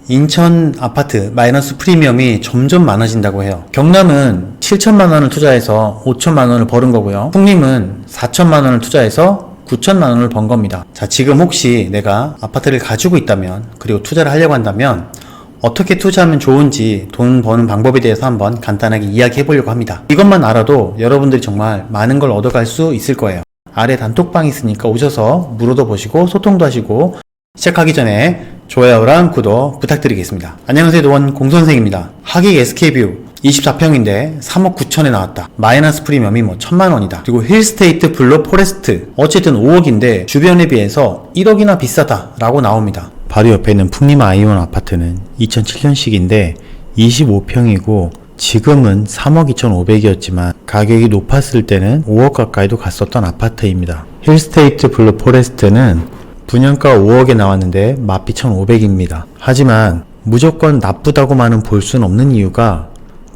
인천 아파트 마이너스 프리미엄이 점점 많아진다고 해요. 경남은 7천만 원을 투자해서 5천만 원을 버는 거고요. 풍림은 4천만 원을 투자해서 9천만 원을 번 겁니다. 자, 지금 혹시 내가 아파트를 가지고 있다면, 그리고 투자를 하려고 한다면 어떻게 투자하면 좋은지, 돈 버는 방법에 대해서 한번 간단하게 이야기해 보려고 합니다. 이것만 알아도 여러분들이 정말 많은 걸 얻어갈 수 있을 거예요. 아래 단톡방이 있으니까 오셔서 물어도 보시고 소통도 하시고, 시작하기 전에 좋아요랑 구독 부탁드리겠습니다. 안녕하세요, 노원 공선생입니다. 하객 SK뷰 24평인데 3억 9천에 나왔다. 마이너스 프리미엄이 1,000만 원이다. 그리고 힐스테이트 블루 포레스트 어쨌든 5억인데 주변에 비해서 1억이나 비싸다 라고 나옵니다. 바로 옆에 있는 풍림 아이온 아파트는 2007년식인데 25평이고 지금은 3억 2,500이었지만 가격이 높았을 때는 5억 가까이도 갔었던 아파트입니다. 힐스테이트 블루 포레스트는 분양가 5억에 나왔는데 마피 1,500입니다. 하지만 무조건 나쁘다고만은 볼 수는 없는 이유가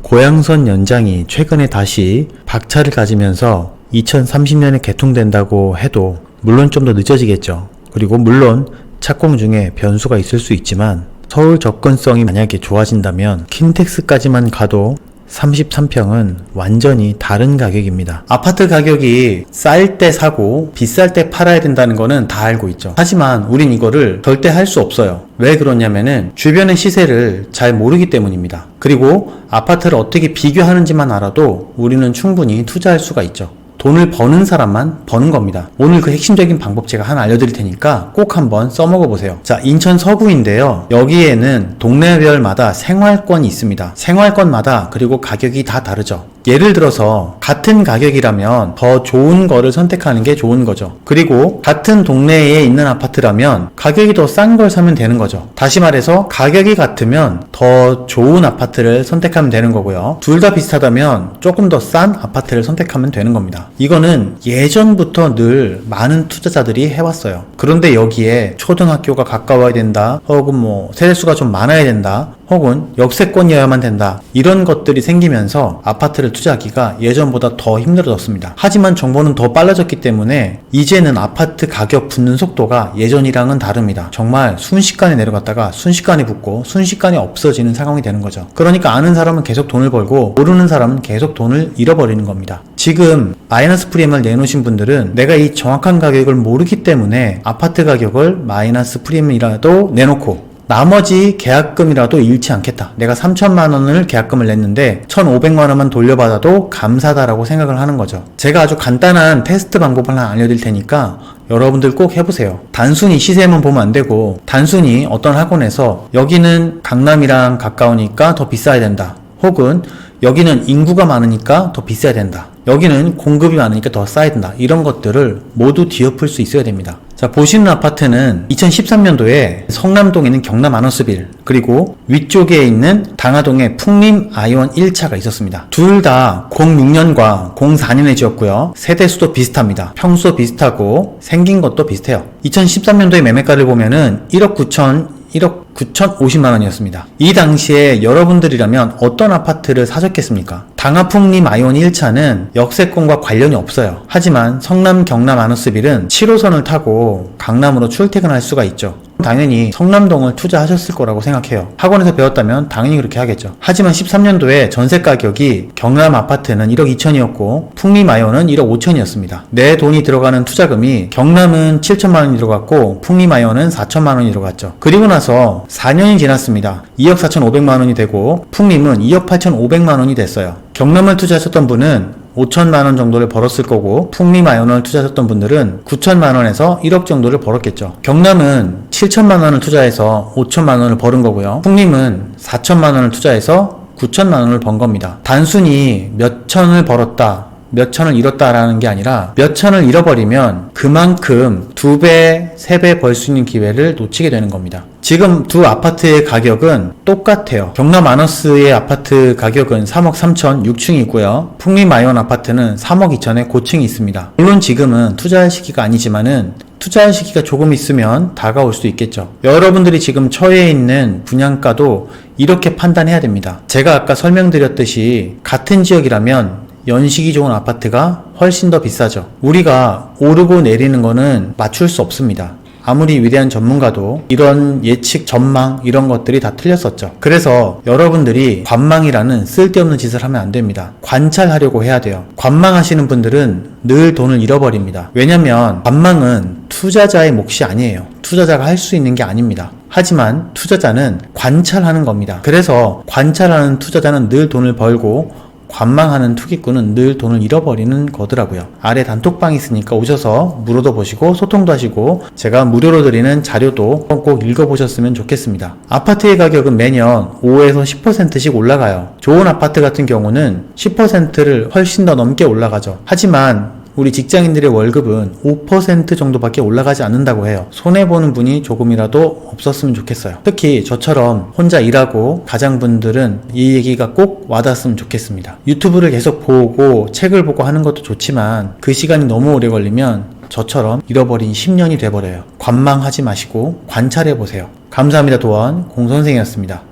고양선 연장이 최근에 다시 박차를 가지면서 2030년에 개통된다고 해도 물론 좀 더 늦어지겠죠. 그리고 물론 착공 중에 변수가 있을 수 있지만 서울 접근성이 만약에 좋아진다면 킨텍스까지만 가도 33평은 완전히 다른 가격입니다. 아파트 가격이 쌀 때 사고 비쌀 때 팔아야 된다는 거는 다 알고 있죠. 하지만 우린 이거를 절대 할 수 없어요. 왜 그러냐면은 주변의 시세를 잘 모르기 때문입니다. 그리고 아파트를 어떻게 비교하는지만 알아도 우리는 충분히 투자할 수가 있죠. 돈을 버는 사람만 버는 겁니다. 오늘 그 핵심적인 방법 제가 하나 알려드릴 테니까 꼭 한번 써먹어 보세요. 자, 인천 서구인데요. 여기에는 동네별마다 생활권이 있습니다. 생활권마다 그리고 가격이 다 다르죠. 예를 들어서 같은 가격이라면 더 좋은 거를 선택하는 게 좋은 거죠. 그리고 같은 동네에 있는 아파트라면 가격이 더 싼 걸 사면 되는 거죠. 다시 말해서 가격이 같으면 더 좋은 아파트를 선택하면 되는 거고요. 둘 다 비슷하다면 조금 더 싼 아파트를 선택하면 되는 겁니다. 이거는 예전부터 늘 많은 투자자들이 해왔어요. 그런데 여기에 초등학교가 가까워야 된다, 혹은 세대수가 좀 많아야 된다, 혹은 역세권이어야만 된다, 이런 것들이 생기면서 아파트를 투자하기가 예전보다 더 힘들어졌습니다. 하지만 정보는 더 빨라졌기 때문에 이제는 아파트 가격 붙는 속도가 예전이랑은 다릅니다. 정말 순식간에 내려갔다가 순식간에 붙고 순식간에 없어지는 상황이 되는 거죠. 그러니까 아는 사람은 계속 돈을 벌고 모르는 사람은 계속 돈을 잃어버리는 겁니다. 지금 마이너스 프리미엄을 내놓으신 분들은 내가 이 정확한 가격을 모르기 때문에 아파트 가격을 마이너스 프리미엄이라도 내놓고 나머지 계약금이라도 잃지 않겠다. 내가 3천만 원을 계약금을 냈는데 1,500만 원만 돌려받아도 감사하다라고 생각을 하는 거죠. 제가 아주 간단한 테스트 방법을 하나 알려드릴 테니까 여러분들 꼭 해보세요. 단순히 시세만 보면 안 되고, 단순히 어떤 학원에서 여기는 강남이랑 가까우니까 더 비싸야 된다, 혹은 여기는 인구가 많으니까 더 비싸야 된다, 여기는 공급이 많으니까 더 싸야 된다, 이런 것들을 모두 뒤엎을 수 있어야 됩니다. 자, 보시는 아파트는 2013년도에 성남동에 있는 경남 아너스빌, 그리고 위쪽에 있는 당하동에 풍림 아이온 1차가 있었습니다. 둘 다 06년과 04년에 지었고요. 세대수도 비슷합니다. 평수 비슷하고 생긴 것도 비슷해요. 2013년도에 매매가를 보면은 1억 9,050만 원이었습니다. 이 당시에 여러분들이라면 어떤 아파트를 사셨겠습니까? 당하풍림 아이온 1차는 역세권과 관련이 없어요. 하지만 성남 경남 아너스빌은 7호선을 타고 강남으로 출퇴근할 수가 있죠. 당연히 성남동을 투자하셨을 거라고 생각해요. 학원에서 배웠다면 당연히 그렇게 하겠죠. 하지만 13년도에 전세 가격이 경남 아파트는 1억 2천이었고 풍림 아이온은 1억 5천이었습니다. 내 돈이 들어가는 투자금이 경남은 7천만 원이 들어갔고 풍림 아이온은 4천만 원이 들어갔죠. 그리고 나서 4년이 지났습니다. 2억 4,500만 원이 되고 풍림은 2억 8,500만 원이 됐어요. 경남을 투자하셨던 분은 5천만 원 정도를 벌었을 거고, 풍림 아이온을 투자하셨던 분들은 9천만 원에서 1억 정도를 벌었겠죠. 경남은 7천만 원을 투자해서 5천만 원을 벌은 거고요. 풍림은 4천만 원을 투자해서 9천만 원을 번 겁니다. 단순히 몇 천을 벌었다, 몇 천을 잃었다라는 게 아니라 몇 천을 잃어버리면 그만큼 2배, 3배 벌 수 있는 기회를 놓치게 되는 겁니다. 지금 두 아파트의 가격은 똑같아요. 경남 아너스의 아파트 가격은 3억 3천 6층이고요. 풍림 아이온 아파트는 3억 2천에 고층이 있습니다. 물론 지금은 투자할 시기가 아니지만은 투자할 시기가 조금 있으면 다가올 수도 있겠죠. 여러분들이 지금 처해 있는 분양가도 이렇게 판단해야 됩니다. 제가 아까 설명드렸듯이 같은 지역이라면 연식이 좋은 아파트가 훨씬 더 비싸죠. 우리가 오르고 내리는 거는 맞출 수 없습니다. 아무리 위대한 전문가도 이런 예측, 전망 이런 것들이 다 틀렸었죠. 그래서 여러분들이 관망이라는 쓸데없는 짓을 하면 안 됩니다. 관찰하려고 해야 돼요. 관망하시는 분들은 늘 돈을 잃어버립니다. 왜냐면 관망은 투자자의 몫이 아니에요. 투자자가 할 수 있는 게 아닙니다. 하지만 투자자는 관찰하는 겁니다. 그래서 관찰하는 투자자는 늘 돈을 벌고 관망하는 투기꾼은 늘 돈을 잃어버리는 거더라고요. 아래 단톡방이 있으니까 오셔서 물어도 보시고 소통도 하시고 제가 무료로 드리는 자료도 꼭 읽어보셨으면 좋겠습니다. 아파트의 가격은 매년 5에서 10%씩 올라가요. 좋은 아파트 같은 경우는 10%를 훨씬 더 넘게 올라가죠. 하지만 우리 직장인들의 월급은 5% 정도밖에 올라가지 않는다고 해요. 손해보는 분이 조금이라도 없었으면 좋겠어요. 특히 저처럼 혼자 일하고 가장분들은 이 얘기가 꼭 와닿았으면 좋겠습니다. 유튜브를 계속 보고 책을 보고 하는 것도 좋지만 그 시간이 너무 오래 걸리면 저처럼 잃어버린 10년이 돼버려요. 관망하지 마시고 관찰해보세요. 감사합니다. 도원 공선생이었습니다.